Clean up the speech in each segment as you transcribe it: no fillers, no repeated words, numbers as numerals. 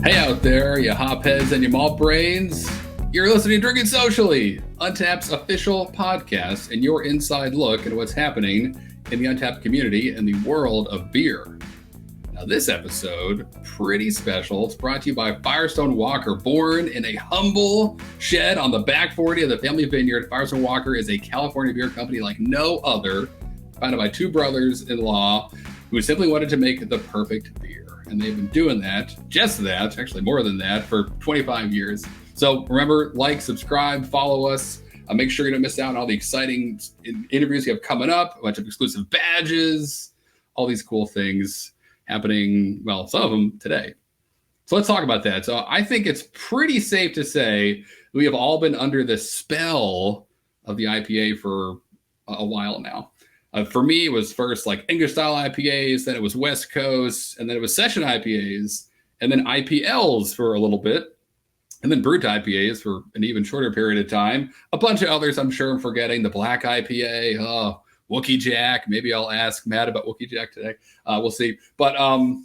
Hey out there, you hopheads and you malt brains. You're listening to Drinking Socially, Untappd's official podcast and your inside look at what's happening in the Untappd community and the world of beer. Now this episode, pretty special. It's brought to you by Firestone Walker. Born in a humble shed on the back 40 of the family vineyard, Firestone Walker is a California beer company like no other, founded by two brothers-in-law who simply wanted to make the perfect beer. And they've been doing that, just that, actually more than that, for 25 years. So remember, like, subscribe, follow us. Make sure you don't miss out on all the exciting interviews we have coming up, a bunch of exclusive badges, all these cool things happening, well, some of them today. So let's talk about that. So I think it's pretty safe to say we have all been under the spell of the IPA for a while now. For me, it was first like English-style IPAs, then it was West Coast, and then it was session IPAs, and then IPLs for a little bit, and then brewed IPAs for an even shorter period of time. A bunch of others I'm sure I'm forgetting. The black IPA, Wookie Jack. Maybe I'll ask Matt about Wookie Jack today. We'll see. But, and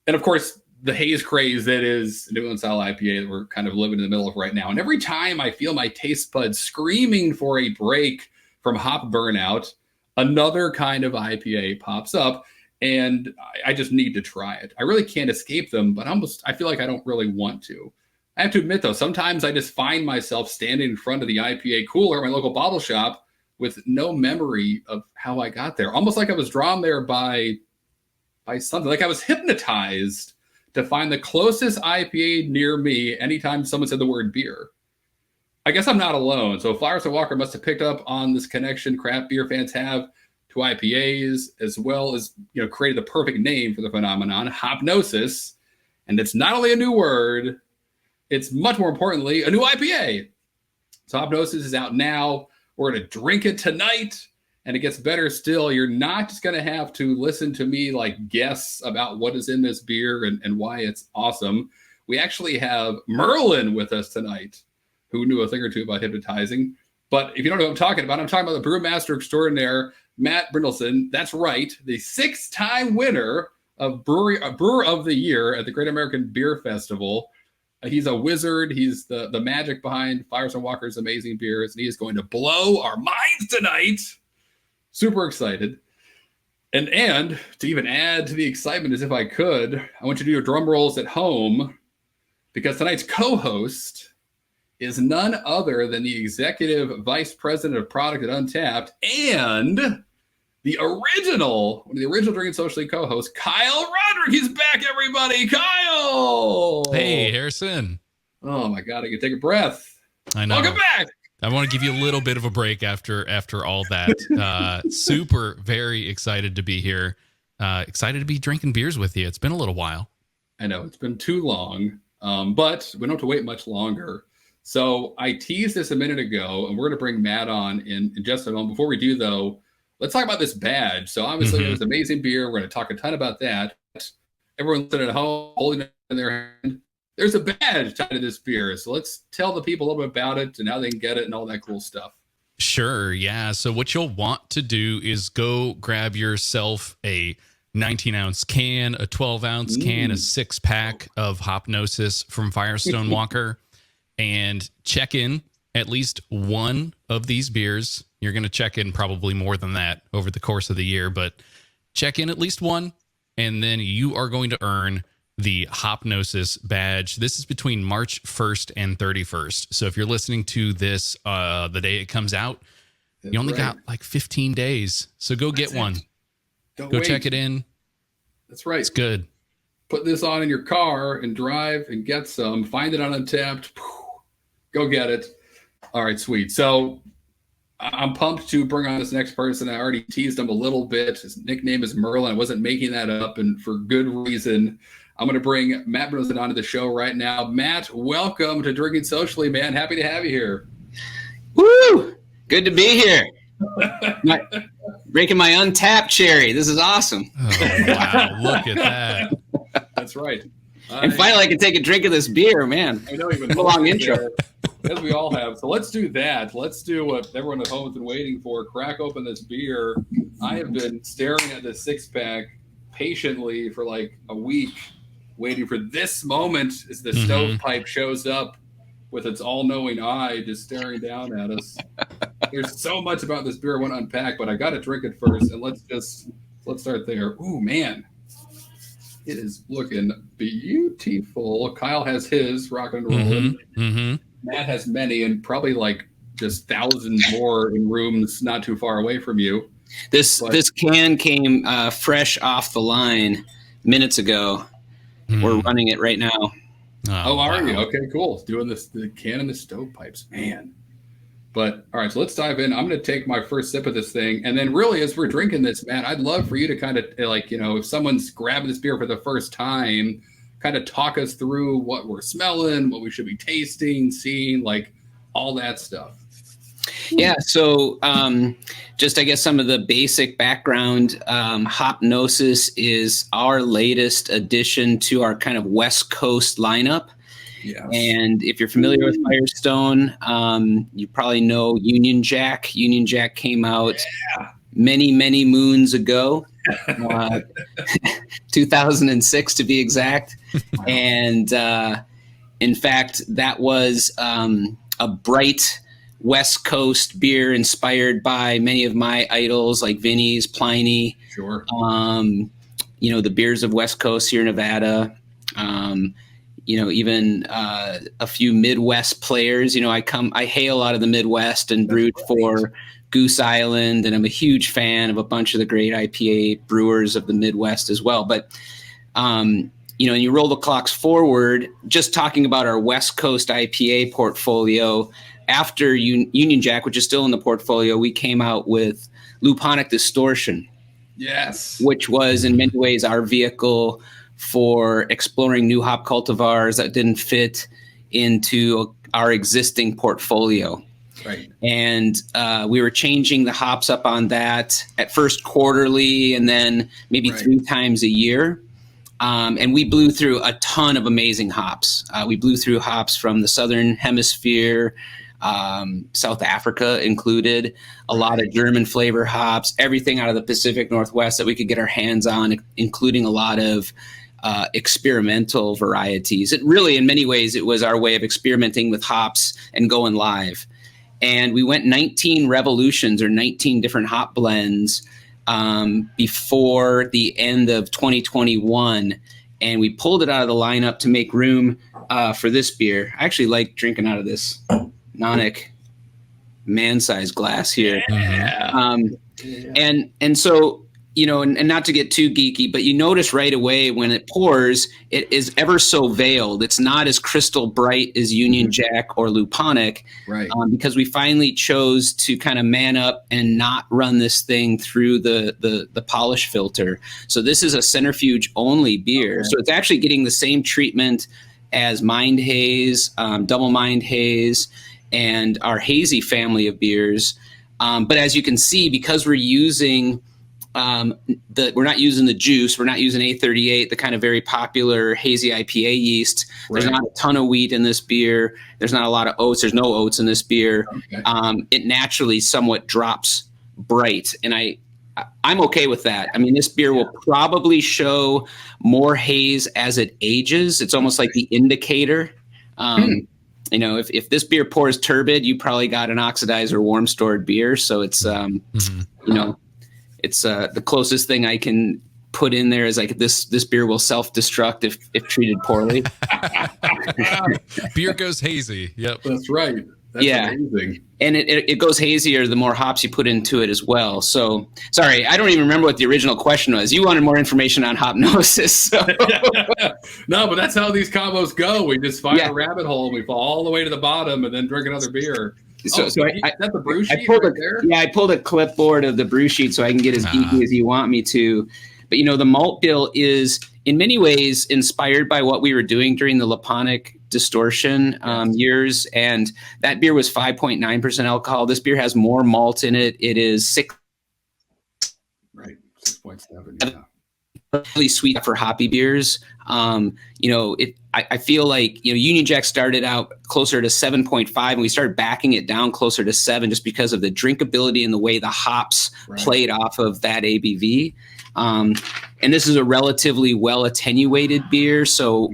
of course, the haze craze that is New England style IPA that we're kind of living in the middle of right now. And every time I feel my taste buds screaming for a break from hop burnout, another kind of IPA pops up, and I just need to try it. I really can't escape them, but I feel like I don't really want to. I have to admit, though, sometimes I just find myself standing in front of the IPA cooler at my local bottle shop with no memory of how I got there. Almost like I was drawn there by something, like I was hypnotized to find the closest IPA near me anytime someone said the word beer. I guess I'm not alone. So Firestone Walker must have picked up on this connection craft beer fans have to IPAs, as well as, created the perfect name for the phenomenon, Hopnosis. And it's not only a new word, it's much more importantly a new IPA. So Hopnosis is out now. We're going to drink it tonight. And it gets better still. You're not just going to have to listen to me guess about what is in this beer and why it's awesome. We actually have Merlin with us tonight, who knew a thing or two about hypnotizing. But if you don't know what I'm talking about the Brewmaster extraordinaire, Matt Brynildson. That's right, the 6-time winner of Brewer of the Year at the Great American Beer Festival. He's a wizard. He's the magic behind Firestone Walker's amazing beers, and he is going to blow our minds tonight. Super excited. And to even add to the excitement as if I could, I want you to do your drum rolls at home, because tonight's co-host is none other than the executive vice president of product at Untappd and the original Drinking Socially co-host, Kyle Roderick. He's back, everybody. Kyle! Hey, Harrison. Oh, my God. I can take a breath. I know. Welcome back. I want to give you a little bit of a break after all that. Super, very excited to be here. Excited to be drinking beers with you. It's been a little while. I know. It's been too long, but we don't have to wait much longer. So I teased this a minute ago, and we're going to bring Matt on in just a moment. Before we do, though, let's talk about this badge. So obviously, It was amazing beer. We're going to talk a ton about that. Everyone sitting at home, holding it in their hand. There's a badge tied to this beer. So let's tell the people a little bit about it and how they can get it and all that cool stuff. Sure, yeah. So what you'll want to do is go grab yourself a 19-ounce can, a 12-ounce can, a 6-pack of Hopnosis from Firestone Walker. And check in at least one of these beers. You're going to check in probably more than that over the course of the year, but check in at least one, and then you are going to earn the Hopnosis badge. This is between March 1st and 31st. So if you're listening to this the day it comes out, you only got 15 days. So go get one. Go wait. Check it in. That's right. It's good. Put this on in your car and drive and get some. Find it on Untappd. Go get it. All right, sweet. So I'm pumped to bring on this next person. I already teased him a little bit. His nickname is Merlin. I wasn't making that up, and for good reason. I'm going to bring Matt Brynildson onto the show right now. Matt, welcome to Drinking Socially, man. Happy to have you here. Woo! Good to be here. Drinking my Untappd cherry. This is awesome. Oh, wow. Look at that. That's right. And finally, I can take a drink of this beer, man. I know you've been a long intro. As we all have. So let's do that. Let's do what everyone at home has been waiting for. Crack open this beer. I have been staring at this 6-pack patiently for a week. waiting for this moment as the stovepipe shows up with its all-knowing eye just staring down at us. There's so much about this beer I want to unpack, but I got to drink it first, and let's start there. Ooh, man. It is looking beautiful. Kyle has his rocking and rolling. Matt has many, and probably like just thousands more in rooms not too far away from you. This can came fresh off the line minutes ago. We're running it right now. Oh, are you? Okay, cool. Doing the can and the stovepipes, man. But all right, so let's dive in. I'm going to take my first sip of this thing, and then really, as we're drinking this, Matt, I'd love for you to kind of if someone's grabbing this beer for the first time, kind of talk us through what we're smelling, what we should be tasting, seeing, like all that stuff. Yeah. So, just I guess some of the basic background. Hopnosis is our latest addition to our kind of West Coast lineup. Yes. And if you're familiar with Firestone, you probably know Union Jack. Union Jack came out many, many moons ago, 2006 to be exact. And in fact, that was a bright West Coast beer inspired by many of my idols like Vinny's, Pliny. Sure. The beers of West Coast here in Nevada. Even a few Midwest players. I hail out of the Midwest and brewed for Goose Island, and I'm a huge fan of a bunch of the great IPA brewers of the Midwest as well. But, and you roll the clocks forward, just talking about our West Coast IPA portfolio. After Union Jack, which is still in the portfolio, we came out with Luponic Distortion. Yes. Which was in many ways our vehicle for exploring new hop cultivars that didn't fit into our existing portfolio. Right. And we were changing the hops up on that at first quarterly and then maybe 3 times a year. And we blew through a ton of amazing hops. We blew through hops from the Southern Hemisphere, South Africa included, a lot of German flavor hops, everything out of the Pacific Northwest that we could get our hands on, including a lot of experimental varieties. It really, in many ways, it was our way of experimenting with hops and going live. And we went 19 revolutions or 19 different hop blends before the end of 2021. And we pulled it out of the lineup to make room for this beer. I actually like drinking out of this Nonic man-sized glass here. Yeah. And so, and not to get too geeky, but you notice right away when it pours, it is ever so veiled. It's not as crystal bright as Union Jack or Luponic, right? Because we finally chose to kind of man up and not run this thing through the polish filter. So this is a centrifuge only beer. Okay. So it's actually getting the same treatment as Mind Haze, Double Mind Haze, and our Hazy family of beers. But as you can see, because we're using we're not using the juice, we're not using A38, the kind of very popular hazy IPA yeast. Right. There's not a ton of wheat in this beer. There's not a lot of oats. There's no oats in this beer. Okay. It naturally somewhat drops bright, and I'm okay with that. I mean, this beer will probably show more haze as it ages. It's almost like the indicator. If this beer pours turbid, you probably got an oxidized or warm stored beer. So it's, it's the closest thing I can put in there is like this beer will self-destruct if treated poorly. Beer goes hazy. Yep. That's right. That's amazing. And it goes hazier the more hops you put into it as well. So, sorry, I don't even remember what the original question was. You wanted more information on Hopnosis. So. No, but that's how these combos go. We just find a rabbit hole. We fall all the way to the bottom and then drink another beer. So that's the brew sheet there? Yeah, I pulled a clipboard of the brew sheet so I can get as geeky as you want me to. But, the malt bill is in many ways inspired by what we were doing during the Luponic Distortion years. And that beer was 5.9% alcohol. This beer has more malt in it. It is 6. Right. 6.7. Yeah. Really sweet for hoppy beers. I feel like, Union Jack started out closer to 7.5 and we started backing it down closer to 7 just because of the drinkability and the way the hops played off of that ABV. And And this is a relatively well attenuated beer. So,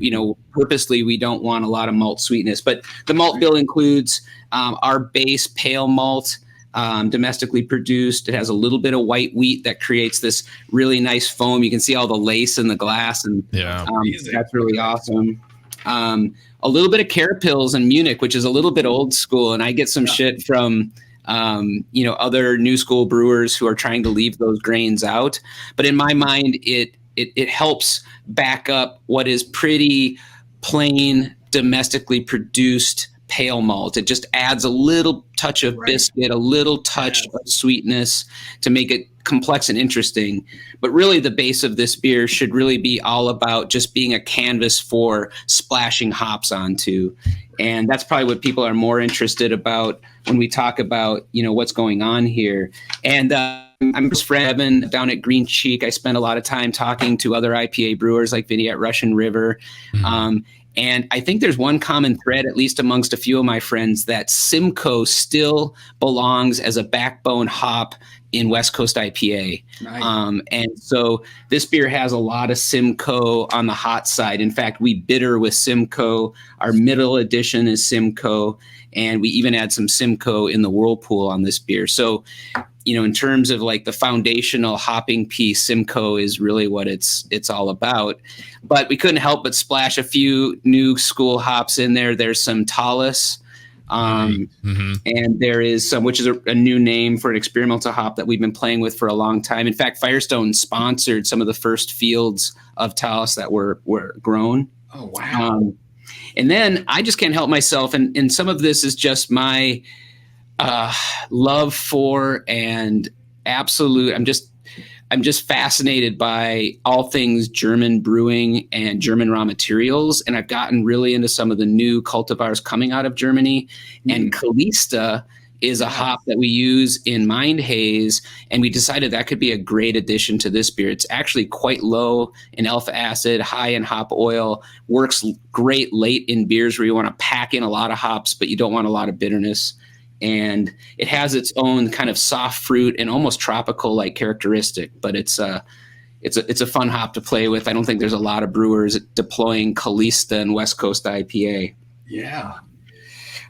purposely, we don't want a lot of malt sweetness. But the malt bill includes our base pale malt, domestically produced. It has a little bit of white wheat that creates this really nice foam. You can see all the lace in the glass, and that's really awesome. A little bit of Carapils in Munich, which is a little bit old school, and I get some shit from other new school brewers who are trying to leave those grains out. But in my mind, it helps back up what is pretty plain domestically produced pale malt. It just adds a little touch of biscuit, a little touch of sweetness to make it complex and interesting. But really the base of this beer should really be all about just being a canvas for splashing hops onto. And that's probably what people are more interested about when we talk about, what's going on here. And I'm his friend Evan down at Green Cheek. I spend a lot of time talking to other IPA brewers like Vinny at Russian River. And I think there's one common thread, at least amongst a few of my friends, that Simcoe still belongs as a backbone hop in West Coast IPA. Nice. And so this beer has a lot of Simcoe on the hot side. In fact, we bitter with Simcoe. Our middle edition is Simcoe. And we even add some Simcoe in the whirlpool on this beer. So, in terms of like the foundational hopping piece, Simcoe is really what it's all about. But we couldn't help but splash a few new school hops in there. There's some Talus, and there is some, which is a new name for an experimental hop that we've been playing with for a long time. In fact, Firestone sponsored some of the first fields of Talus that were grown. Oh, wow. And then I just can't help myself. And some of this is just my love for and absolute. I'm just fascinated by all things German brewing and German raw materials. And I've gotten really into some of the new cultivars coming out of Germany. And Kalista is a hop that we use in Mind Haze. And we decided that could be a great addition to this beer. It's actually quite low in alpha acid, high in hop oil, works great late in beers where you want to pack in a lot of hops, but you don't want a lot of bitterness. And it has its own kind of soft fruit and almost tropical like characteristic, but it's a fun hop to play with. I don't think there's a lot of brewers deploying Kalista and West Coast IPA. Yeah.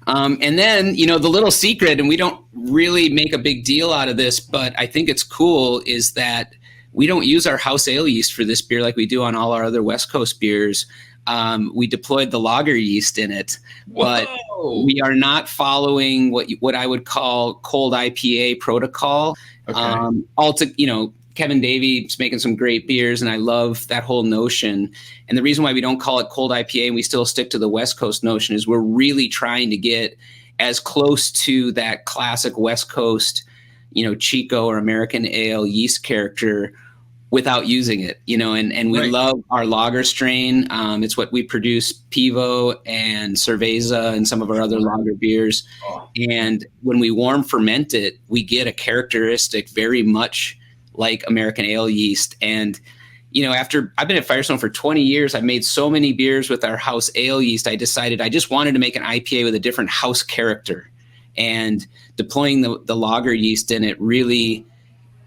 And then, the little secret, and we don't really make a big deal out of this, but I think it's cool, is that we don't use our house ale yeast for this beer like we do on all our other West Coast beers. We deployed the lager yeast in it, but we are not following what I would call cold IPA protocol. Okay. Kevin Davies making some great beers, and I love that whole notion. And the reason why we don't call it cold IPA and we still stick to the West Coast notion is we're really trying to get as close to that classic West Coast, Chico or American ale yeast character without using it, and we love our lager strain. It's what we produce Pivo and Cerveza and some of our other lager beers. And when we warm ferment it, we get a characteristic very much like American ale yeast. And, after I've been at Firestone for 20 years, I've made so many beers with our house ale yeast. I decided I just wanted to make an IPA with a different house character, and deploying the lager yeast in it really,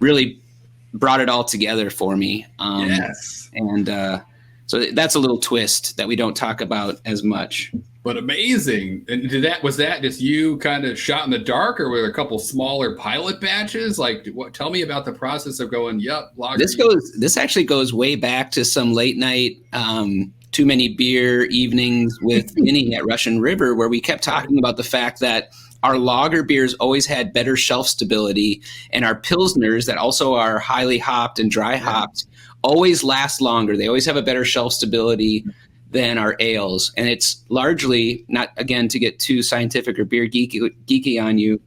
really brought it all together for me. Yes. And so that's a little twist that we don't talk about as much. But amazing. And was that just you kind of shot in the dark, or were there a couple smaller pilot batches? Like, tell me about the process of going, lager. This actually goes way back to some late night too many beer evenings with Vinny at Russian River, where we kept talking about the fact that our lager beers always had better shelf stability, and our pilsners that also are highly hopped and dry hopped always last longer. They always have a better shelf stability than our ales. And it's largely, not again to get too scientific or beer geeky on you,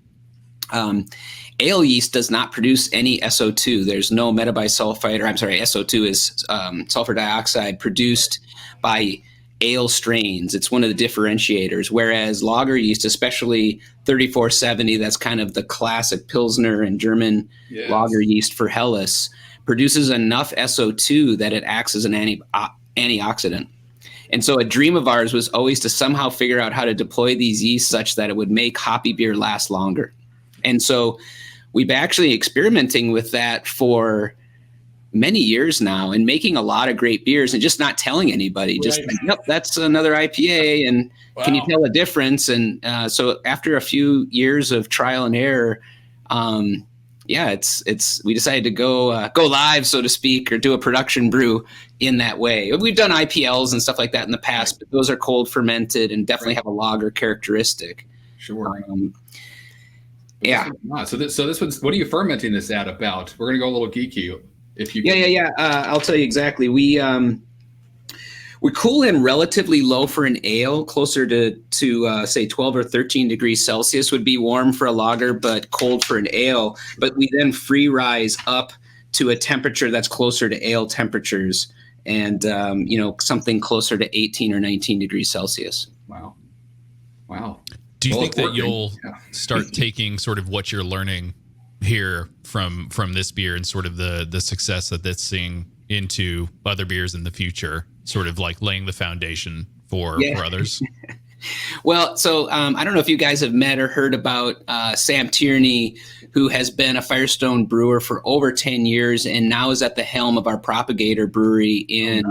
ale yeast does not produce any SO2. There's no metabisulfite, SO2 is sulfur dioxide produced by ale strains. It's one of the differentiators, whereas lager yeast, especially 3470, that's kind of the classic Pilsner and German lager yeast for Helles, produces enough SO2 that it acts as an antioxidant. And so a dream of ours was always to somehow figure out how to deploy these yeasts such that it would make hoppy beer last longer. And so we've actually experimenting with that for many years now and making a lot of great beers and just not telling anybody. Just like, yep, that's another IPA, and can you tell a difference? And so after a few years of trial and error, we decided to go live, so to speak, or do a production brew in that way. We've done IPLs and stuff like that in the past, but those are cold fermented and definitely have a lager characteristic. Sure. Yeah. So this one's, what are you fermenting this at about? We're gonna go a little geeky. If you I'll tell you exactly. We cool in relatively low for an ale, closer to say 12 or 13 degrees Celsius would be warm for a lager, but cold for an ale. But we then free rise up to a temperature that's closer to ale temperatures, and something closer to 18 or 19 degrees Celsius. Wow. Do you think that you'll start taking sort of what you're learning here from this beer and sort of the success that that's seeing into other beers in the future, sort of like laying the foundation for others? Well, so I don't know if you guys have met or heard about Sam Tierney, who has been a Firestone brewer for over 10 years and now is at the helm of our Propagator brewery in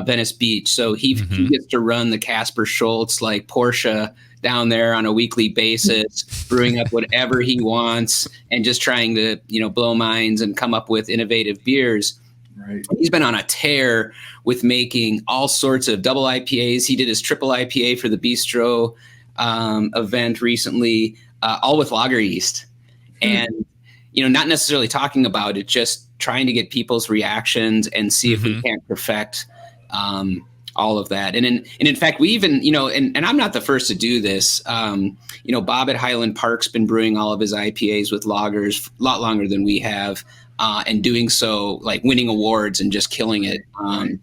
Venice Beach. So he gets to run the Casper Schultz like Porsche down there on a weekly basis, brewing up whatever he wants and just trying to, blow minds and come up with innovative beers. Right. He's been on a tear with making all sorts of double IPAs. He did his triple IPA for the Bistro event recently, all with lager yeast. And, not necessarily talking about it, just trying to get people's reactions and see if we can't perfect all of that. And in fact, we even, and I'm not the first to do this. Bob at Highland Park's been brewing all of his IPAs with lagers a lot longer than we have. And doing so, like winning awards and just killing it. And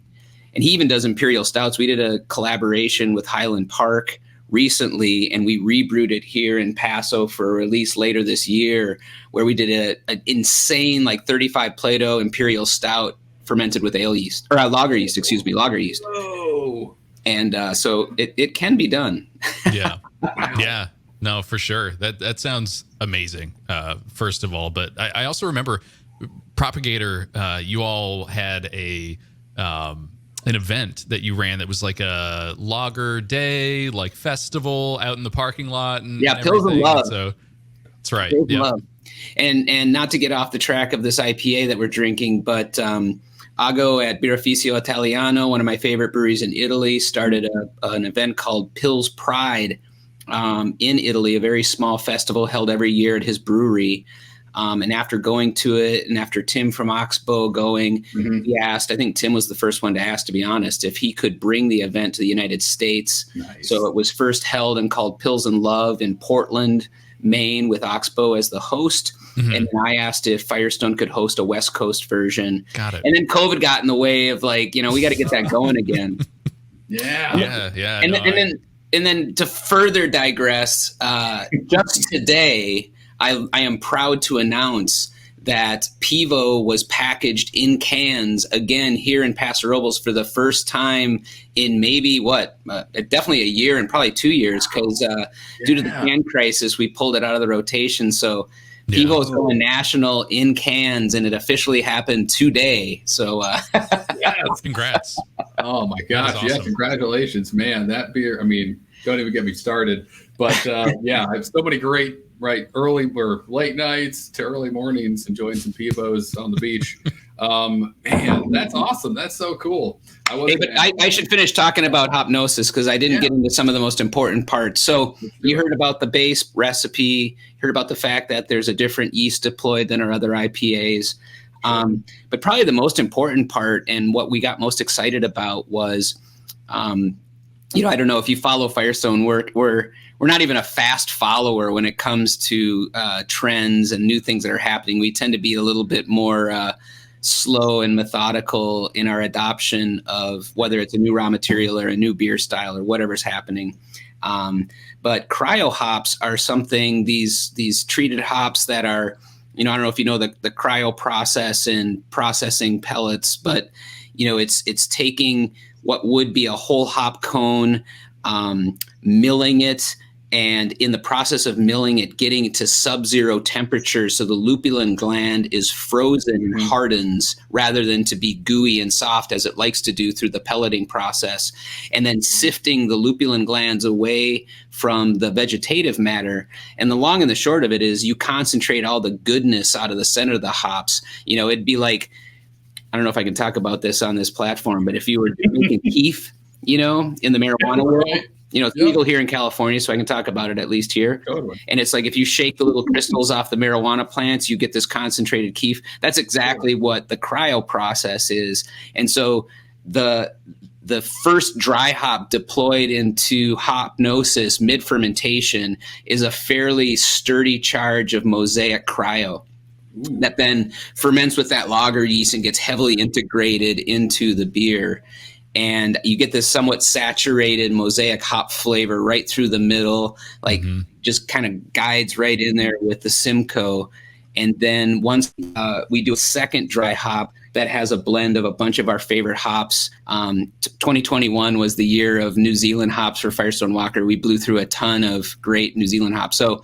he even does imperial stouts. We did a collaboration with Highland Park recently, and we rebrewed it here in Paso for a release later this year, where we did an insane 35 Plato imperial stout fermented with lager yeast. Lager yeast. Whoa. And so it can be done. Yeah. Yeah. No, for sure. That sounds amazing, first of all. But I also remember Propagator, you all had an event that you ran that was like a lager day, like festival out in the parking lot. And Pills and Love. So that's right. Pills and Love. And not to get off the track of this IPA that we're drinking, but Ago at Birrificio Italiano, one of my favorite breweries in Italy, started an event called Pils Pride in Italy, a very small festival held every year at his brewery. And after going to it, and after Tim from Oxbow going, he asked, I think Tim was the first one to ask, to be honest, if he could bring the event to the United States. Nice. So it was first held and called Pills and Love in Portland, Maine, with Oxbow as the host. And then I asked if Firestone could host a West Coast version. Got it. And then COVID got in the way of we got to get that going again. Yeah. And then to further digress, just today, I am proud to announce that Pivo was packaged in cans again here in Paso Robles for the first time in maybe definitely a year and probably 2 years, because due to the can crisis, we pulled it out of the rotation. So Pivo is going national in cans, and it officially happened today. So congrats. Oh my gosh. Awesome. Yeah. Congratulations, man. That beer, don't even get me started, but I have so many great, early or late nights to early mornings enjoying some Pivos on the beach. Man, that's awesome. That's so cool. I should finish talking about Hopnosis, because I didn't get into some of the most important parts. So you heard about the base recipe, heard about the fact that there's a different yeast deployed than our other IPAs. But probably the most important part, and what we got most excited about, was, I don't know if you follow Firestone work, we're not even a fast follower when it comes to trends and new things that are happening. We tend to be a little bit more slow and methodical in our adoption of whether it's a new raw material or a new beer style or whatever's happening. But cryo hops are something, these treated hops that are, I don't know if you know the cryo process in processing pellets, but it's taking what would be a whole hop cone, milling it And in the process of milling it, getting to sub-zero temperatures, so the lupulin gland is frozen and hardens rather than to be gooey and soft as it likes to do through the pelleting process, and then sifting the lupulin glands away from the vegetative matter. And the long and the short of it is you concentrate all the goodness out of the center of the hops. You know, it'd be like, I don't know if I can talk about this on this platform, but if you were making keef, you know, in the marijuana world, you know, it's legal here in California, so I can talk about it at least here. Totally. And it's like if you shake the little crystals off the marijuana plants, you get this concentrated keef. That's exactly what the cryo process is. And so the first dry hop deployed into Hopnosis mid-fermentation is a fairly sturdy charge of Mosaic Cryo that then ferments with that lager yeast and gets heavily integrated into the beer. And you get this somewhat saturated Mosaic hop flavor right through the middle, like just kind of guides right in there with the Simcoe. And then once we do a second dry hop that has a blend of a bunch of our favorite hops. 2021 was the year of New Zealand hops for Firestone Walker. We blew through a ton of great New Zealand hops. So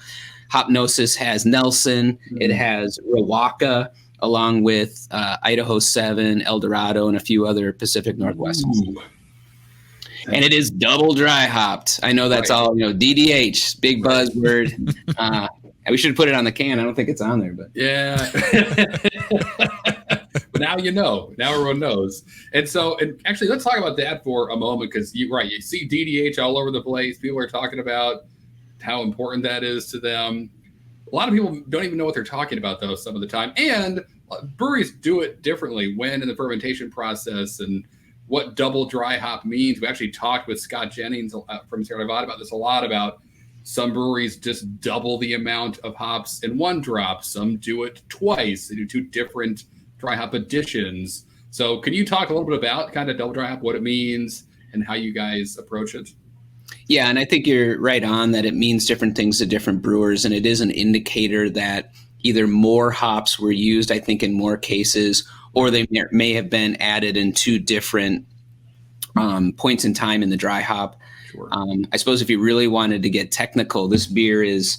Hopnosis has Nelson, it has Rawaka, along with Idaho 7, El Dorado, and a few other Pacific Northwest. And it is double dry hopped. I know that's all, DDH, big buzzword. We should put it on the can. I don't think it's on there, but yeah. But now you know. Now everyone knows. And so, and actually, let's talk about that for a moment, because you see DDH all over the place. People are talking about how important that is to them. A lot of people don't even know what they're talking about, though, some of the time. And breweries do it differently when in the fermentation process and what double dry hop means. We actually talked with Scott Jennings from Sierra Nevada about this a lot, about some breweries just double the amount of hops in one drop. Some do it twice. They do two different dry hop additions. So can you talk a little bit about kind of double dry hop, what it means, and how you guys approach it? Yeah, and I think you're right on that it means different things to different brewers, and it is an indicator that either more hops were used, I think, in more cases, or they may have been added in two different points in time in the dry hop. Sure. I suppose if you really wanted to get technical, this beer is,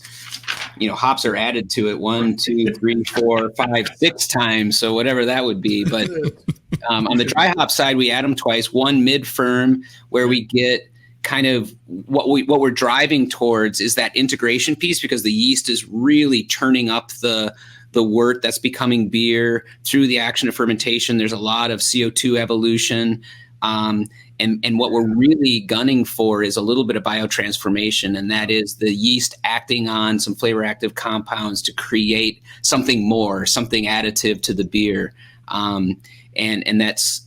hops are added to it 1, 2, 3, 4, 5, 6 times, so whatever that would be. But on the dry hop side, we add them twice, one mid-firm where we get kind of what we're driving towards is that integration piece, because the yeast is really turning up the wort that's becoming beer through the action of fermentation. There's a lot of CO2 evolution. And what we're really gunning for is a little bit of biotransformation, and that is the yeast acting on some flavor active compounds to create something more, something additive to the beer. And that's,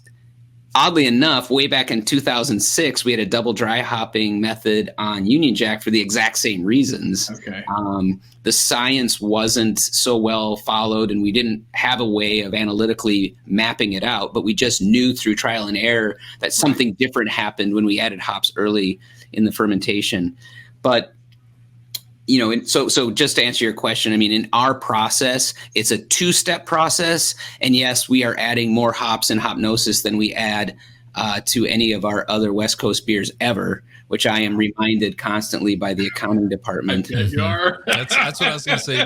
oddly enough, way back in 2006, we had a double dry hopping method on Union Jack for the exact same reasons. Okay. The science wasn't so well followed, and we didn't have a way of analytically mapping it out, but we just knew through trial and error that something different happened when we added hops early in the fermentation. But so just to answer your question, I mean, in our process, it's a 2-step process. And yes, we are adding more hops in Hopnosis than we add to any of our other West Coast beers ever, which I am reminded constantly by the accounting department. Yes, you are. That's what I was going to say.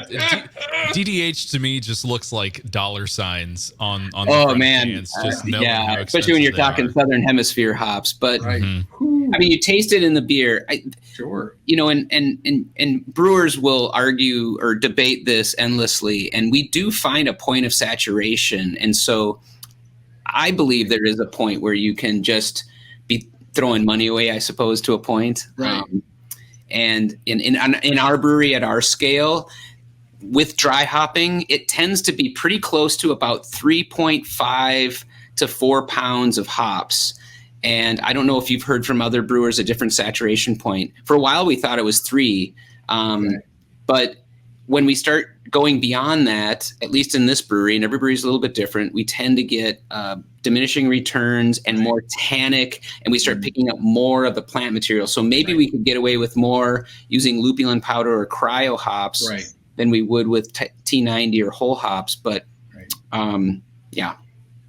DDH to me just looks like dollar signs on the front cans, just knowing how especially when you're talking are. Southern Hemisphere hops. But Right. I mean, you taste it in the beer. Sure. And brewers will argue or debate this endlessly, and we do find a point of saturation. And so I believe there is a point where you can just be throwing money away, I suppose, to a point. Right. And in our brewery at our scale, with dry hopping, it tends to be pretty close to about 3.5 to 4 pounds of hops. And I don't know if you've heard from other brewers a different saturation point. For a while, we thought it was 3. But when we start going beyond that, at least in this brewery, and every brewery is a little bit different, we tend to get diminishing returns and more tannic, and we start picking up more of the plant material. So maybe we could get away with more using lupulin powder or cryo hops than we would with T90 or whole hops. But yeah.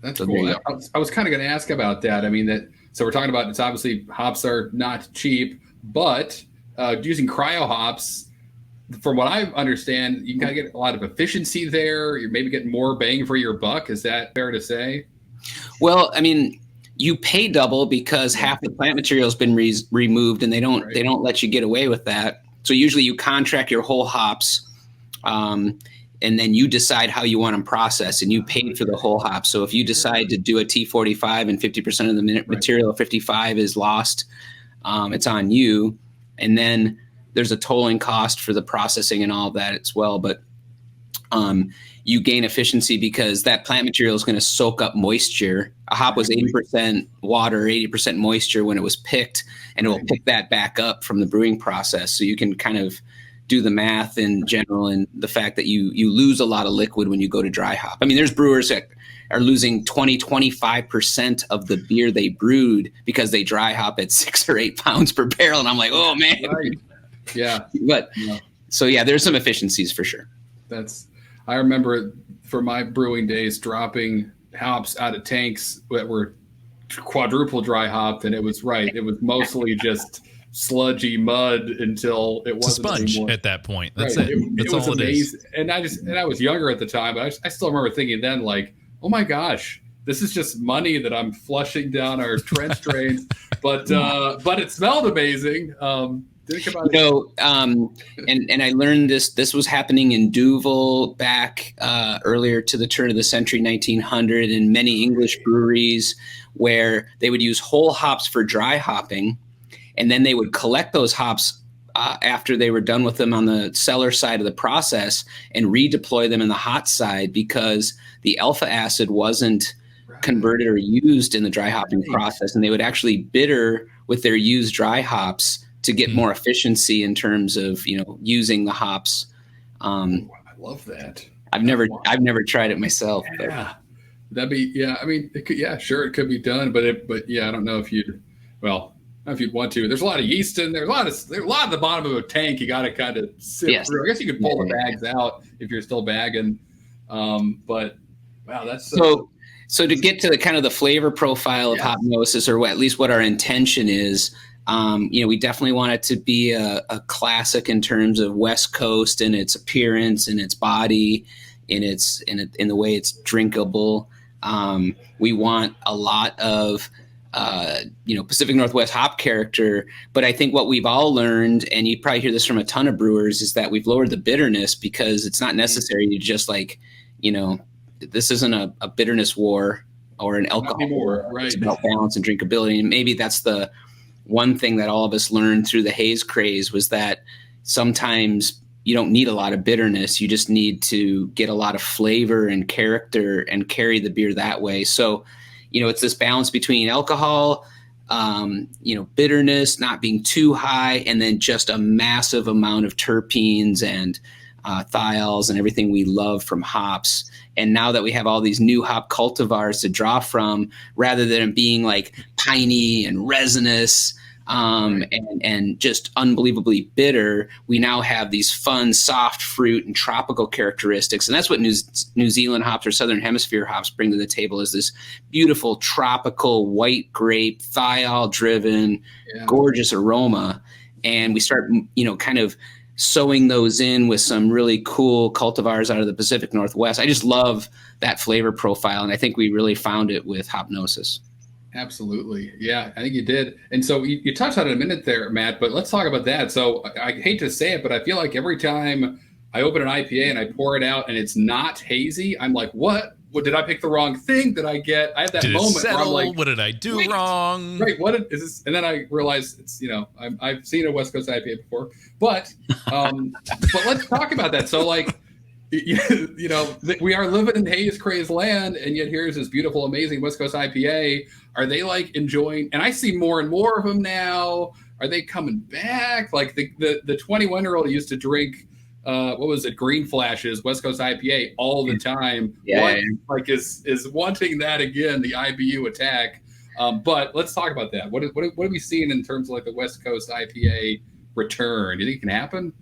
That's So cool. I was kind of going to ask about that. I mean, so we're talking about, it's obviously hops are not cheap, but using cryo hops, from what I understand, you can kind of get a lot of efficiency there. You're maybe getting more bang for your buck. Is that fair to say? Well, I mean, you pay double because half the plant material has been removed, and they don't let you get away with that. So usually you contract your whole hops, and then you decide how you want them processed, and you paid for the whole hop. So if you decide to do a T45 and 50% of the material, 55 is lost, it's on you. And then there's a tolling cost for the processing and all of that as well. But you gain efficiency because that plant material is going to soak up moisture. A hop was 80% water, 80% moisture when it was picked, and it will pick that back up from the brewing process. So you can kind of do the math in general, and the fact that you lose a lot of liquid when you go to dry hop. I mean, there's brewers that are losing 25% of the beer they brewed because they dry hop at 6 or 8 pounds per barrel. And I'm like, oh man. Right. Yeah. But so yeah, there's some efficiencies for sure. I remember for my brewing days dropping hops out of tanks that were quadruple dry hopped, and it was mostly just sludgy mud until it wasn't a sponge anymore. At that point. That's right. it. That's all amazing. It is. And I was younger at the time, but I still remember thinking then, like, oh my gosh, this is just money that I'm flushing down our trench drains. But it smelled amazing. And I learned this was happening in Duvel back earlier to the turn of the century, 1900, in many English breweries, where they would use whole hops for dry hopping, and then they would collect those hops after they were done with them on the cellar side of the process and redeploy them in the hot side, because the alpha acid wasn't converted or used in the dry hopping process, and they would actually bitter with their used dry hops to get more efficiency in terms of using the hops. I love that. I've never tried it myself. Yeah, that'd be I mean, it could be done, but I don't know if you'd want to. There's a lot of yeast in there. There's a lot at the bottom of a tank. You got to kind of sift through. I guess you could pull the bags out if you're still bagging. But wow, that's so to get to the kind of the flavor profile of Hopnosis, or at least what our intention is. We definitely want it to be a classic in terms of West Coast and its appearance and its body, in the way it's drinkable. We want a lot of Pacific Northwest hop character, but I think what we've all learned, and you probably hear this from a ton of brewers, is that we've lowered the bitterness, because it's not necessary to just this isn't a bitterness war or an alcohol war. Right. It's about balance and drinkability, and maybe that's the one thing that all of us learned through the haze craze, was that sometimes you don't need a lot of bitterness. You just need to get a lot of flavor and character and carry the beer that way. So, it's this balance between alcohol, bitterness, not being too high, and then just a massive amount of terpenes and thiols and everything we love from hops. And now that we have all these new hop cultivars to draw from, rather than being like piney and resinous and just unbelievably bitter, we now have these fun, soft fruit and tropical characteristics. And that's what New Zealand hops or Southern Hemisphere hops bring to the table, is this beautiful tropical white grape, thiol-driven, gorgeous aroma. And we start, kind of sewing those in with some really cool cultivars out of the Pacific Northwest. I just love that flavor profile, and I think we really found it with Hopnosis. Absolutely. Yeah, I think you did. And so you touched on it a minute there, Matt, but let's talk about that. So I hate to say it, but I feel like every time I open an IPA and I pour it out and it's not hazy, I'm like, what? Did I pick the wrong thing? Did I have that moment where I'm like, what did I do wrong? Right. What is this? And then I realized it's, I've seen a West Coast IPA before, but let's talk about that. So like, we are living in haze craze land, and yet here's this beautiful, amazing West Coast IPA. Are they like enjoying, and I see more and more of them now. Are they coming back? Like the 21-year-old who used to drink, what was it? Green Flashes, West Coast IPA all the time. Like is wanting that again, the IBU attack. But let's talk about that. What have we seen in terms of like the West Coast IPA return? Do you think it can happen?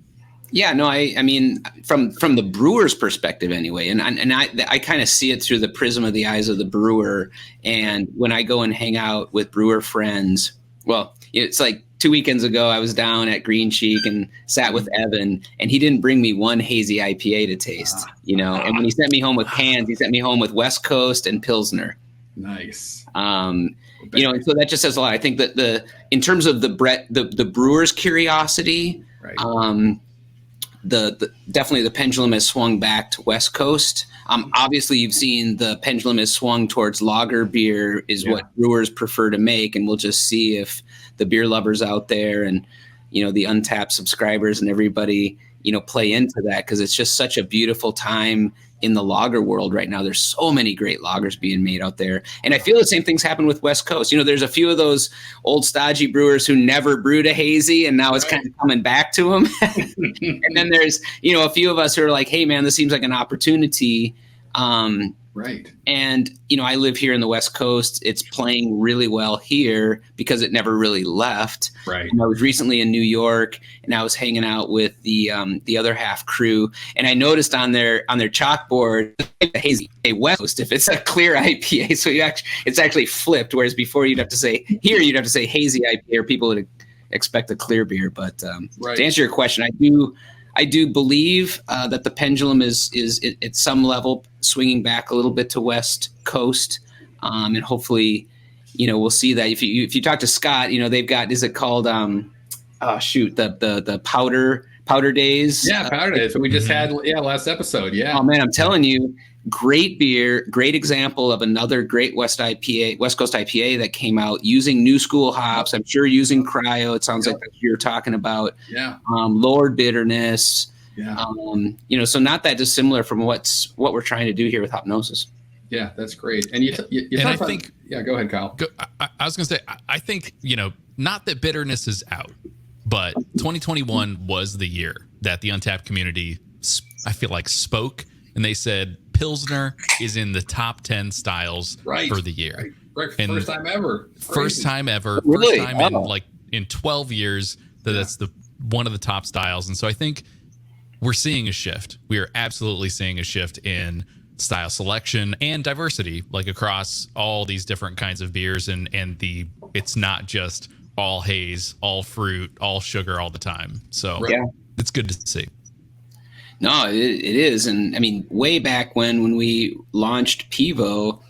Yeah, no, I mean, from the brewer's perspective anyway, and I kind of see it through the prism of the eyes of the brewer. And when I go and hang out with brewer friends, well, it's like 2 weekends ago, I was down at Green Cheek and sat with Evan, and he didn't bring me one hazy IPA to taste, you know. And when he sent me home with cans, he sent me home with West Coast and Pilsner. Nice. You know, and so that just says a lot. I think that in terms of the brewer's curiosity, Right. Definitely the pendulum has swung back to West Coast. Obviously, you've seen the pendulum has swung towards lager beer is what brewers prefer to make, and we'll just see if the beer lovers out there and, you know, the Untappd subscribers and everybody, you know, play into that, because it's just such a beautiful time in the lager world right now. There's so many great lagers being made out there. And I feel the same things happen with West Coast. You know, there's a few of those old stodgy brewers who never brewed a hazy, and now it's kind of coming back to them. And then there's, you know, a few of us who are like, hey man, this seems like an opportunity. Right. And, you know, I live here in the West Coast. It's playing really well here because it never really left. Right. And I was recently in New York, and I was hanging out with the other half crew, and I noticed on their chalkboard, hazy West Coast, if it's a clear IPA. So it's actually flipped. Whereas before you'd have to say hazy IPA, or people would expect a clear beer. But to answer your question, I do believe that the pendulum is at some level swinging back a little bit to West Coast, and hopefully, you know, we'll see that. If you talk to Scott, you know, they've got, is it called the powder days? Yeah, powder days. We just had last episode. Yeah. Oh man, I'm telling you, great beer, great example of another great West Coast IPA that came out using new school hops. I'm sure using Cryo. It sounds like that's what you're talking about. Yeah. Lowered bitterness. Yeah. You know, so not that dissimilar from what we're trying to do here with Hopnosis. Yeah, that's great. And you I think, go ahead, Kyle. I was going to say, I think, you know, not that bitterness is out, but 2021 was the year that the Untappd community, I feel like, spoke, and they said Pilsner is in the top 10 styles for the year. Right. First time ever. First time ever. Really? First time in 12 years that's one of the top styles. And so I think we're seeing a shift. We are absolutely seeing a shift in style selection and diversity, like across all these different kinds of beers, and it's not just all haze, all fruit, all sugar all the time. So it's good to see. No, it is. And I mean, way back when we launched Pivo,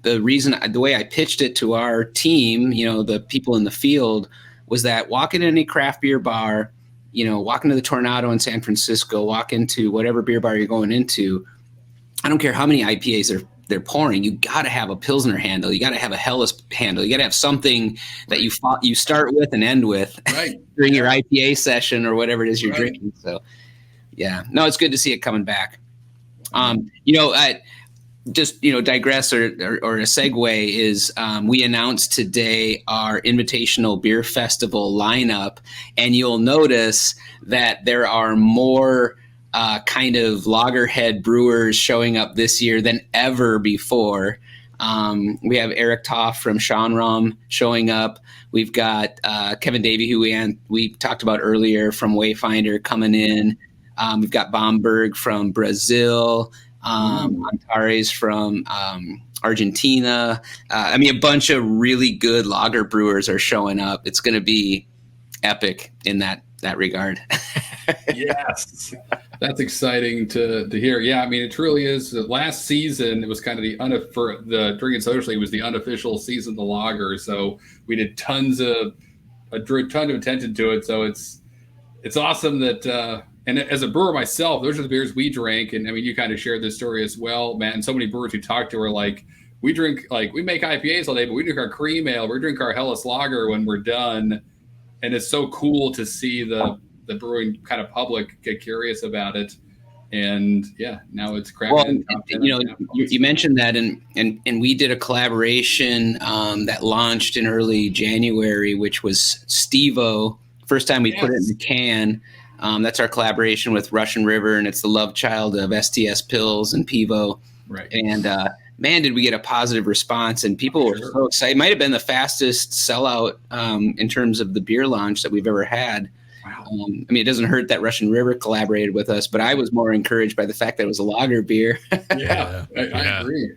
the way I pitched it to our team, you know, the people in the field, was that walk into any craft beer bar, you know, walk into the Tornado in San Francisco, walk into whatever beer bar you're going into, I don't care how many IPAs they're pouring, you got to have a Pilsner handle. You got to have a Helles handle. You got to have something that you start with and end with during your IPA session or whatever it is you're drinking. So, yeah, no, it's good to see it coming back. You know, just, you know, digress or a segue is we announced today our Invitational Beer Festival lineup, and you'll notice that there are more kind of loggerhead brewers showing up this year than ever before. We have Eric Toff from Shanram showing up. We've got Kevin Davey, who we talked about earlier, from Wayfinder, coming in. We've got Bomberg from Brazil, Antares from Argentina. I mean, a bunch of really good lager brewers are showing up. It's going to be epic in that regard. Yes, that's exciting to hear. Yeah, I mean, it truly is. Last season, it was kind of for the Drinking Socially, it was the unofficial season of the lager. So we did drew a ton of attention to it. So it's awesome that. And as a brewer myself, those are the beers we drank. And I mean, you kind of shared this story as well, Matt. And so many brewers you talk to are like, we make IPAs all day, but we drink our cream ale, we drink our Helles lager when we're done. And it's so cool to see the brewing kind of public get curious about it. And yeah, now it's cracking. Well, you know, you mentioned that, and we did a collaboration that launched in early January, which was Stevo. First time we put it in the can. That's our collaboration with Russian River, and it's the love child of STS Pills and Pivo. Right. And man, did we get a positive response, and people were so excited. It might have been the fastest sellout in terms of the beer launch that we've ever had. Wow. I mean, it doesn't hurt that Russian River collaborated with us, but I was more encouraged by the fact that it was a lager beer. I agree.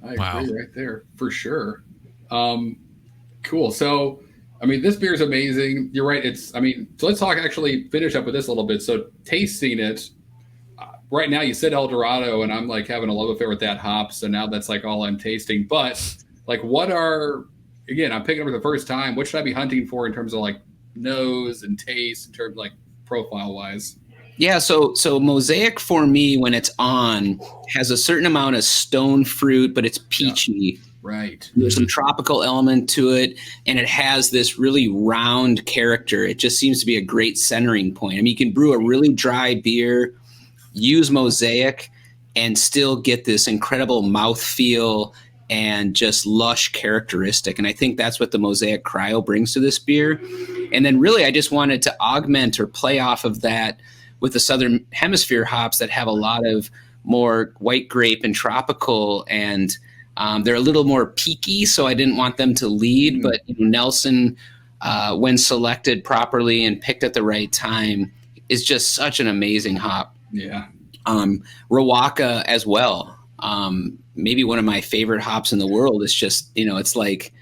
I agree right there for sure. Cool. So I mean, this beer is amazing. You're right. So let's finish up with this a little bit. So tasting it right now, you said El Dorado, and I'm like having a love affair with that hop. So now that's like all I'm tasting. But like, I'm picking up for the first time. What should I be hunting for in terms of like nose and taste, in terms of like profile wise? Yeah, so Mosaic for me, when it's on, has a certain amount of stone fruit, but it's peachy. Yeah. Right. There's some tropical element to it, and it has this really round character. It just seems to be a great centering point. I mean, you can brew a really dry beer, use Mosaic, and still get this incredible mouthfeel and just lush characteristic. And I think that's what the Mosaic Cryo brings to this beer. And then really, I just wanted to augment or play off of that with the Southern Hemisphere hops that have a lot of more white grape and tropical, and they're a little more peaky, so I didn't want them to lead. But Nelson, when selected properly and picked at the right time, is just such an amazing hop. Yeah. Rawaka as well. Maybe one of my favorite hops in the world. Is just, it's like,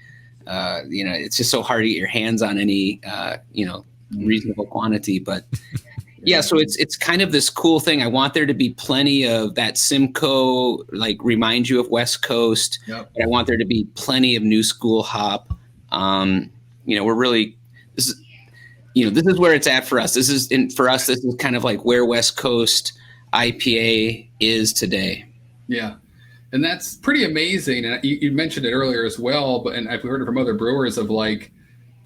it's just so hard to get your hands on any, reasonable quantity. But yeah, so it's kind of this cool thing. I want there to be plenty of that Simcoe, like remind you of West Coast. Yep. But I want there to be plenty of new school hop. We're really, this is where it's at for us. This is kind of like where West Coast IPA is today. Yeah. And that's pretty amazing. And you mentioned it earlier as well, and I've heard it from other brewers of like,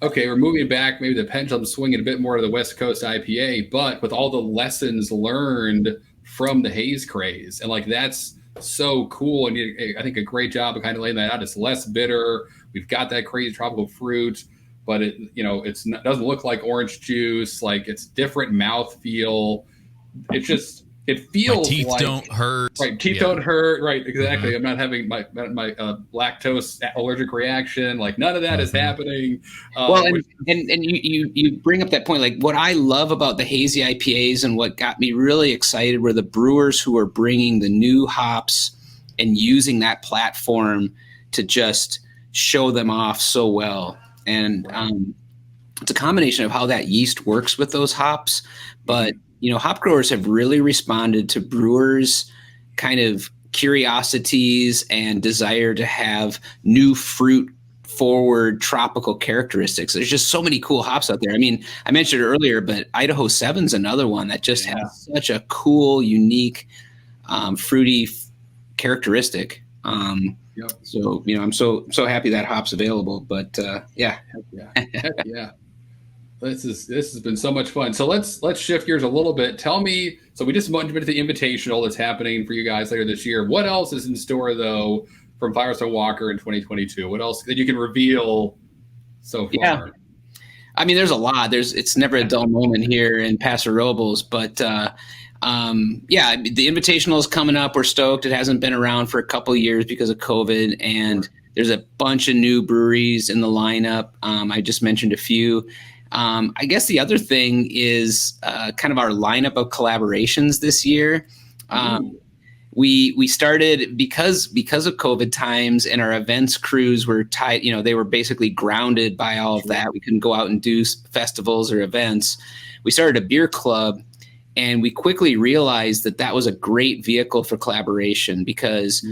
okay, we're moving back, maybe the pendulum swinging a bit more to the West Coast IPA, but with all the lessons learned from the haze craze. And like, that's so cool. And I think a great job of kind of laying that out. It's less bitter. We've got that crazy tropical fruit, but it doesn't look like orange juice. Like, it's different mouthfeel. It feels my teeth like don't hurt. Right, teeth don't hurt. Right, exactly. Mm-hmm. I'm not having my lactose allergic reaction. Like, none of that is happening. You bring up that point. Like, what I love about the hazy IPAs and what got me really excited were the brewers who are bringing the new hops and using that platform to just show them off so well. And it's a combination of how that yeast works with those hops, but hop growers have really responded to brewers' kind of curiosities and desire to have new fruit forward tropical characteristics. There's just so many cool hops out there. I mean, I mentioned it earlier, but Idaho 7's another one that just has such a cool, unique, fruity characteristic. So, I'm so happy that hop's available, but yeah. Heck yeah. This has been so much fun. So let's shift gears a little bit. Tell me, so we just went into the Invitational that's happening for you guys later this year. What else is in store, though, from Firestone Walker in 2022? What else that you can reveal so far? Yeah. I mean, there's a lot. It's never a dull moment here in Paso Robles, but the Invitational is coming up. We're stoked. It hasn't been around for a couple of years because of COVID, and there's a bunch of new breweries in the lineup. I just mentioned a few. I guess the other thing is kind of our lineup of collaborations this year. We started because of COVID times, and our events crews were tight. They were basically grounded by all of that. We couldn't go out and do festivals or events. We started a beer club, and we quickly realized that was a great vehicle for collaboration because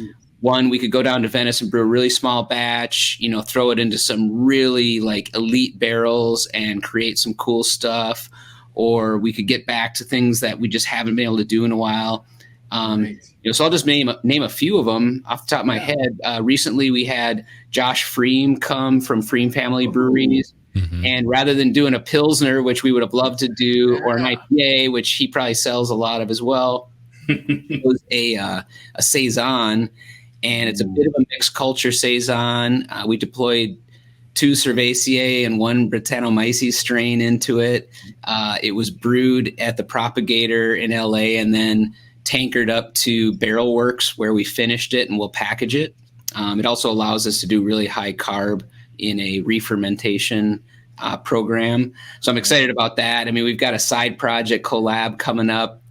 one, we could go down to Venice and brew a really small batch, throw it into some really like elite barrels and create some cool stuff. Or we could get back to things that we just haven't been able to do in a while. So I'll just name a few of them off the top of my head. Recently, we had Josh Freem come from Freem Family Breweries. Mm-hmm. And rather than doing a Pilsner, which we would have loved to do, or an IPA, which he probably sells a lot of as well, it was a Saison. And it's a bit of a mixed culture Saison. We deployed 2 Cerevisiae and 1 Brettanomyces strain into it. It was brewed at the Propagator in LA and then tankered up to Barrel Works, where we finished it and we'll package it. It also allows us to do really high carb in a re-fermentation program. So I'm excited about that. I mean, we've got a side project collab coming up.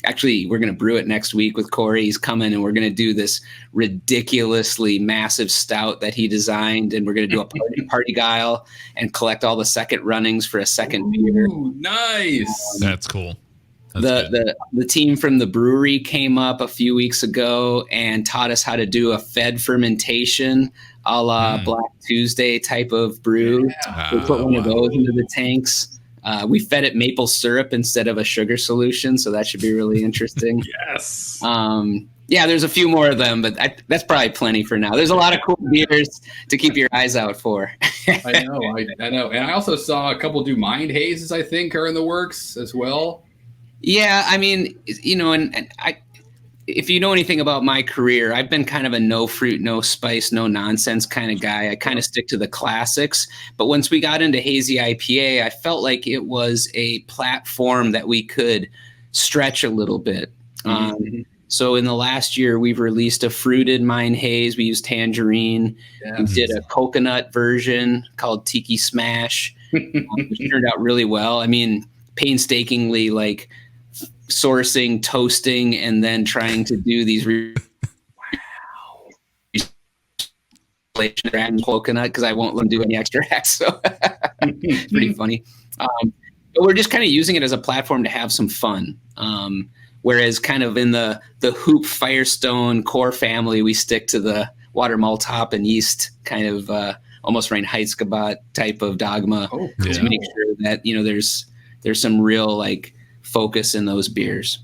actually, we're going to brew it next week with Corey. He's coming, and we're going to do this ridiculously massive stout that he designed, and we're going to do a party guile and collect all the second runnings for a second beer. Nice. That's cool. The team from the brewery came up a few weeks ago and taught us how to do a fed fermentation a la Black Tuesday type of brew. We put one of those into the tanks. We fed it maple syrup instead of a sugar solution, so that should be really interesting. Yes. Yeah, there's a few more of them, but that's probably plenty for now. There's a lot of cool beers to keep your eyes out for. I know. And I also saw a couple do mind hazes, I think, are in the works as well. Yeah, I mean, and if you know anything about my career, I've been kind of a no fruit, no spice, no nonsense kind of guy. I kind of stick to the classics. But once we got into Hazy IPA, I felt like it was a platform that we could stretch a little bit. So in the last year, we've released a fruited Mind Haze. We used tangerine. Yes. We did a coconut version called Tiki Smash, which turned out really well. I mean, painstakingly, like, sourcing, toasting, and then trying to do these coconut because I won't let them do any extracts. So it's pretty funny. But we're just kind of using it as a platform to have some fun. Whereas kind of in the Hoop Firestone core family, we stick to the water, malt, hop, and yeast kind of almost Reinheitsgebot type of dogma to make sure that there's some real like focus in those beers.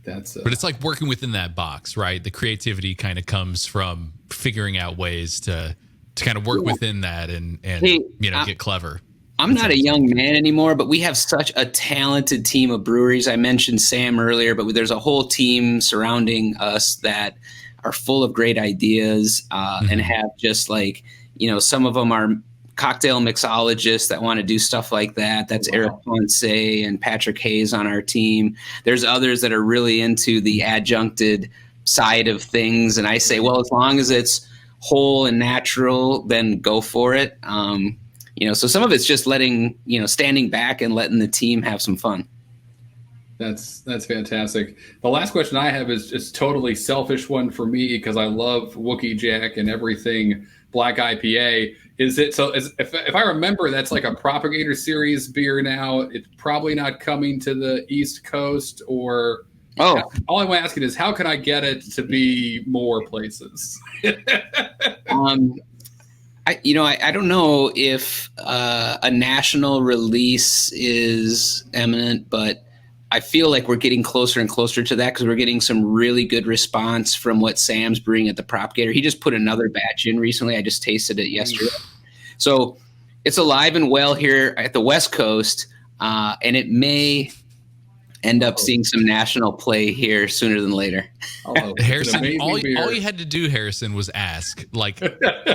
But it's like working within that box, right? The creativity kind of comes from figuring out ways to kind of work within that and get clever. I'm not a young man anymore, but we have such a talented team of breweries. I mentioned Sam earlier, but there's a whole team surrounding us that are full of great ideas and have just like, some of them are cocktail mixologists that want to do stuff like that. That's Eric Ponce and Patrick Hayes on our team. There's others that are really into the adjuncted side of things. And I say, well, as long as it's whole and natural, then go for it. So some of it's just standing back and letting the team have some fun. That's fantastic. The last question I have is just totally selfish one for me because I love Wookie Jack and everything Black IPA. If I remember, that's like a Propagator Series beer now. It's probably not coming to the East Coast or. Oh, all I'm asking is how can I get it to be more places? I don't know if a national release is imminent, but I feel like we're getting closer and closer to that because we're getting some really good response from what Sam's brewing at the Propagator. He just put another batch in recently. I just tasted it yesterday. So it's alive and well here at the West Coast, and it may end up seeing some national play here sooner than later. Harrison, all you had to do, Harrison, was ask. Like,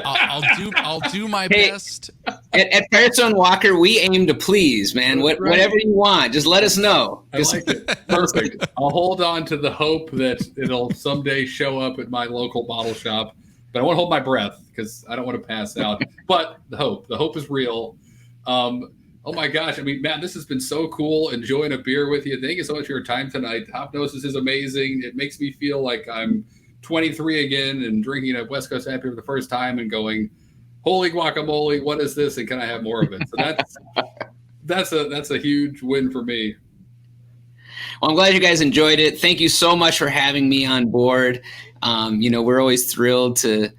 I'll do my best. At Firestone Walker, we aim to please, man. Whatever you want, just let us know. I like it. Perfect. I'll hold on to the hope that it'll someday show up at my local bottle shop, but I won't hold my breath because I don't want to pass out. But the hope is real. Oh my gosh. I mean, Matt, this has been so cool enjoying a beer with you. Thank you so much for your time tonight. Hopnosis is amazing. It makes me feel like I'm 23 again and drinking a West Coast IPA for the first time and going, holy guacamole, what is this? And can I have more of it? So that's a huge win for me. Well, I'm glad you guys enjoyed it. Thank you so much for having me on board. We're always thrilled to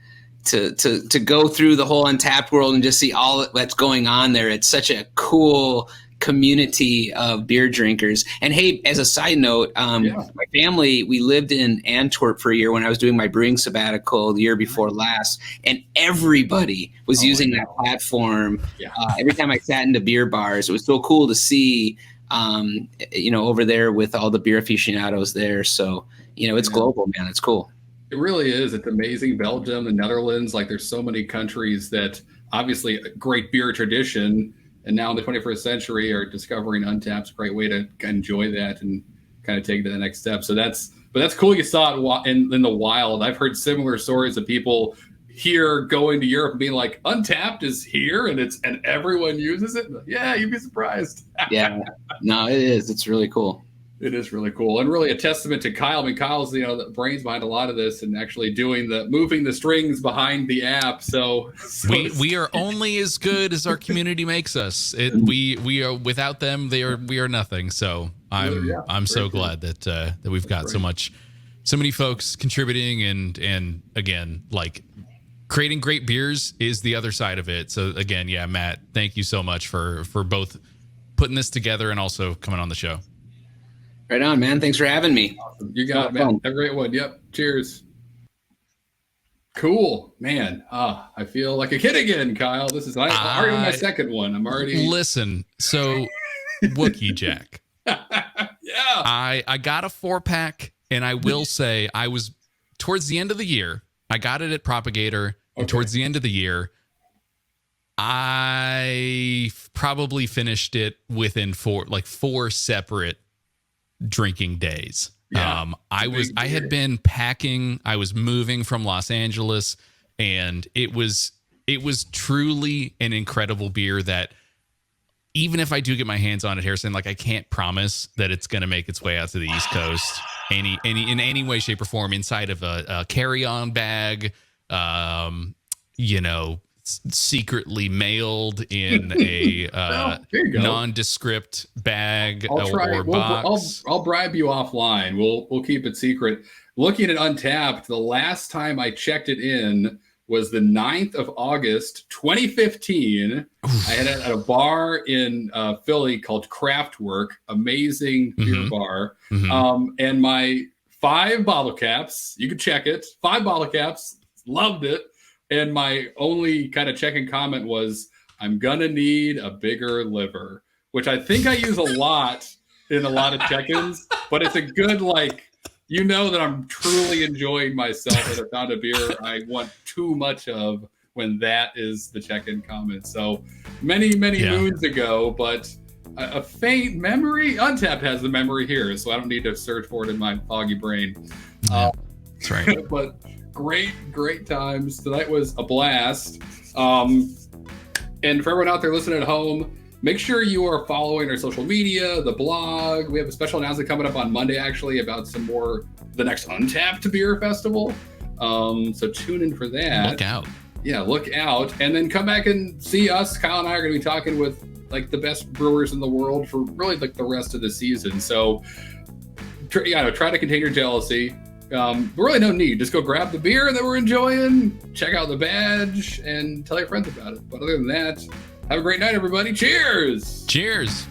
go through the whole Untappd world and just see all that's going on there. It's such a cool community of beer drinkers. And hey, as a side note, my family, we lived in Antwerp for a year when I was doing my brewing sabbatical the year before last, and everybody was using that platform. Every time I sat into beer bars, it was so cool to see, over there with all the beer aficionados there. So, it's global, man. It's cool. It really is. It's amazing. Belgium, the Netherlands, like there's so many countries that obviously a great beer tradition. And now in the 21st century are discovering Untappd's a great way to enjoy that and kind of take to the next step. So that's cool. You saw it in the wild. I've heard similar stories of people here going to Europe and being like, Untappd is here and everyone uses it. Yeah, you'd be surprised. Yeah, no, it is. It's really cool. It is really cool, and really a testament to Kyle. I mean, Kyle's the brains behind a lot of this, and actually moving the strings behind the app. So we are only as good as our community makes us. We are, without them, we are nothing. So I'm so glad that we've got so many folks contributing, and again, like, creating great beers is the other side of it. So again, yeah, Matt, thank you so much for both putting this together and also coming on the show. Right on, man. Thanks for having me. Awesome. You got it, man. Have a great one. Yep. Cheers. Cool, man. I feel like a kid again, Kyle. This is already my second one. I'm already. Listen, so Wookie Jack. Yeah. I got a 4-pack, and I will say I was towards the end of the year. I got it at Propagator, and towards the end of the year, I probably finished it within four separate drinking days. Yeah, I had been packing. I was moving from Los Angeles, and it was truly an incredible beer that, even if I do get my hands on it, Harrison, like, I can't promise that it's going to make its way out to the East Coast in any way, shape, or form inside of a carry-on bag, secretly mailed in a nondescript bag or box. I'll bribe you offline. We'll keep it secret. Looking at Untappd, the last time I checked it in was the 9th of August, 2015. I had it at a bar in Philly called Craftwork, amazing beer bar. And my 5 bottle caps, you can check it, 5 bottle caps, loved it. And my only kind of check-in comment was, I'm going to need a bigger liver, which I think I use a lot in a lot of check-ins, but it's a good, that I'm truly enjoying myself and I found a beer I want too much of when that is the check-in comment. So many moons ago, but a faint memory. Untappd has the memory here, so I don't need to search for it in my foggy brain. That's right. But great times. Tonight was a blast. And for everyone out there listening at home, make sure you are following our social media, the blog. We have a special announcement coming up on Monday, actually, about the next Untappd Beer Festival. So tune in for that. Look out. Yeah, look out. And then come back and see us. Kyle and I are going to be talking with the best brewers in the world for really the rest of the season. So try to contain your jealousy. Really no need. Just go grab the beer that we're enjoying, check out the badge, and tell your friends about it. But other than that, have a great night, everybody. Cheers! Cheers!